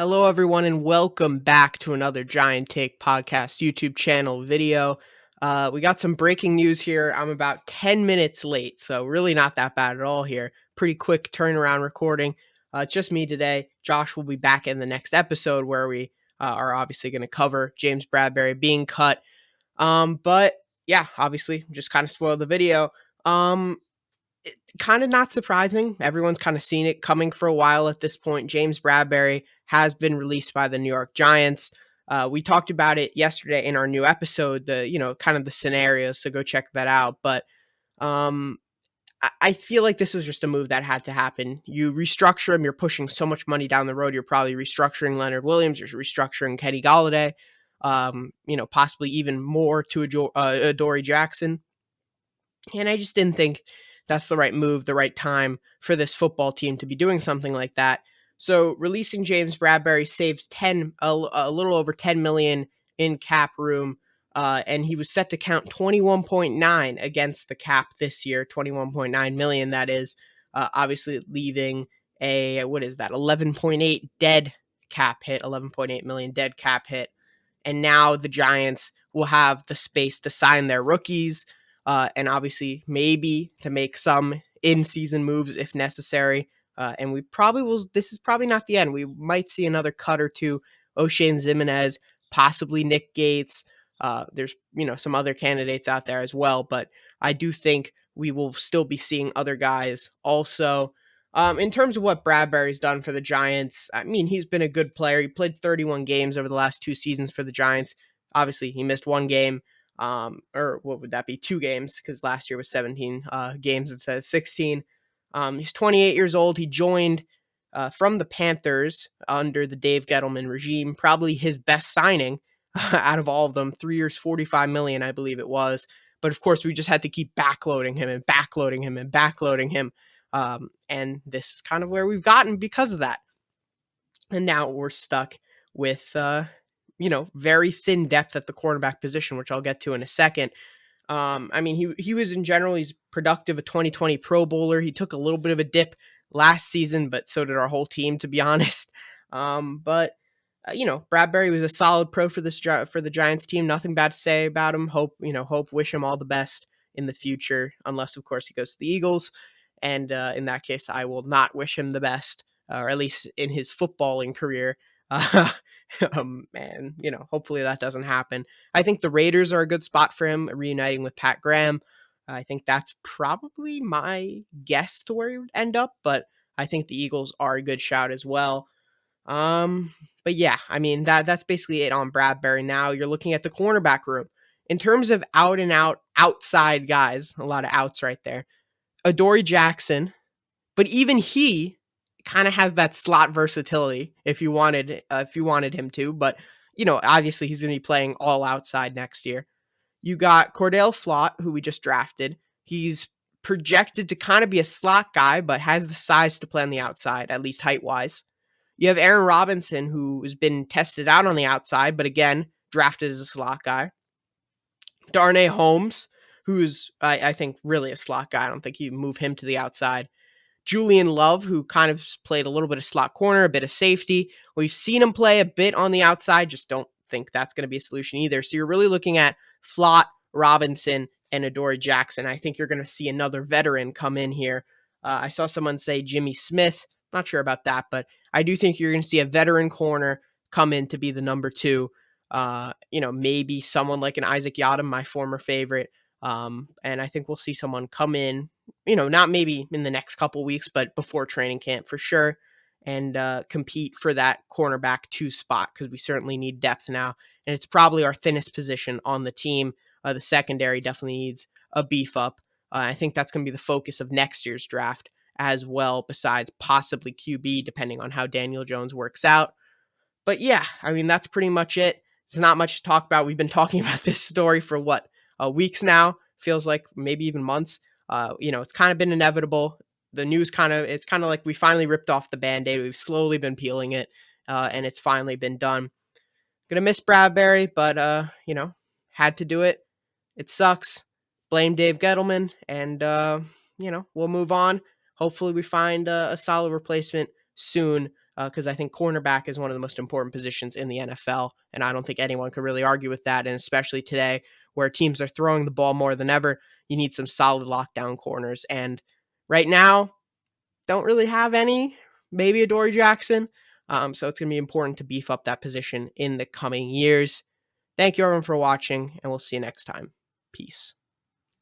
Hello, everyone, and welcome back to another Giant Take Podcast YouTube channel video. We got some breaking news here. I'm about 10 minutes late, so really not that bad at all here. Pretty quick turnaround recording. It's just me today. Josh will be back in the next episode where we are obviously going to cover James Bradberry being cut. But yeah, obviously, just kind of spoiled the video. Um, Kind of not surprising. Everyone's kind of seen it coming for a while at this point. James Bradberry has been released by the New York Giants. We talked about it yesterday in our new episode, kind of the scenarios. So go check that out. But um, I feel like this was just a move that had to happen. You restructure him. You're pushing so much money down the road. You're probably restructuring Leonard Williams. You're restructuring Kenny Galladay. Possibly even more to Adoree Jackson. And I just didn't think that's the right move, the right time for this football team to be doing something like that. So releasing James Bradberry saves a little over 10 million in cap room, and he was set to count 21.9 against the cap this year, 21.9 million. That is obviously leaving a what is that 11.8 dead cap hit, 11.8 million dead cap hit, and now the Giants will have the space to sign their rookies and obviously maybe to make some in-season moves if necessary. And we probably will. This is probably not the end. We might see another cut or two. O'Shane Ximines, possibly Nick Gates. There's some other candidates out there as well, but I do think we will still be seeing other guys also. In terms of what Bradberry's done for the Giants, I mean, he's been a good player. He played 31 games over the last 2 seasons for the Giants. Obviously, he missed one game, or what would that be? 2 games, because last year was 17 games instead of 16. He's 28 years old. He joined from the Panthers under the Dave Gettleman regime, probably his best signing out of all of them. 3 years, 45 million, I believe it was. But of course, we just had to keep backloading him and backloading him and backloading him. And this is kind of where we've gotten because of that. And now we're stuck with, very thin depth at the quarterback position, which I'll get to in a second. I mean, he was in general, he's productive, a 2020 Pro Bowler. He took a little bit of a dip last season, but so did our whole team, to be honest. Bradberry was a solid pro for the Giants team. Nothing bad to say about him. Wish him all the best in the future, unless of course he goes to the Eagles. And in that case, I will not wish him the best, or at least in his footballing career. And hopefully that doesn't happen. I think the Raiders are a good spot for him, reuniting with Pat Graham. I think that's probably my guess to where he would end up, but I think the Eagles are a good shout as well. But yeah, I mean that's basically it on Bradberry. Now you're looking at the cornerback room. In terms of out and out outside guys, a lot of outs right there. Adoree Jackson, but even he kind of has that slot versatility if you wanted him to, but obviously he's going to be playing all outside next year. You got Cordell Flott, who we just drafted. He's projected to kind of be a slot guy, but has the size to play on the outside, at least height-wise. You have Aaron Robinson, who has been tested out on the outside, but again, drafted as a slot guy. Darnay Holmes, who's, I think, really a slot guy. I don't think you move him to the outside. Julian Love, who kind of played a little bit of slot corner, a bit of safety. We've seen him play a bit on the outside, just don't think that's going to be a solution either. So you're really looking at Flott, Robinson, and Adoree Jackson. I think you're going to see another veteran come in here. I saw someone say Jimmy Smith. Not sure about that, but I do think you're going to see a veteran corner come in to be the number 2. Maybe someone like an Isaac Yiadom, my former favorite. And I think we'll see someone come in, not maybe in the next couple weeks, but before training camp for sure, and compete for that cornerback 2 spot, because we certainly need depth now. And it's probably our thinnest position on the team. The secondary definitely needs a beef up. I think that's going to be the focus of next year's draft as well, besides possibly QB, depending on how Daniel Jones works out. But yeah, I mean, that's pretty much it. There's not much to talk about. We've been talking about this story for weeks now. Feels like maybe even months. It's kind of been inevitable. The news it's kind of like we finally ripped off the Band-Aid. We've slowly been peeling it, and it's finally been done. Gonna miss Bradberry, but had to do it. It sucks. Blame Dave Gettleman, and we'll move on. Hopefully we find a solid replacement soon because I think cornerback is one of the most important positions in the NFL, and I don't think anyone could really argue with that. And especially today, where teams are throwing the ball more than ever, you need some solid lockdown corners. And right now, don't really have any. Maybe a Dory Jackson. So it's going to be important to beef up that position in the coming years. Thank you everyone for watching, and we'll see you next time. Peace.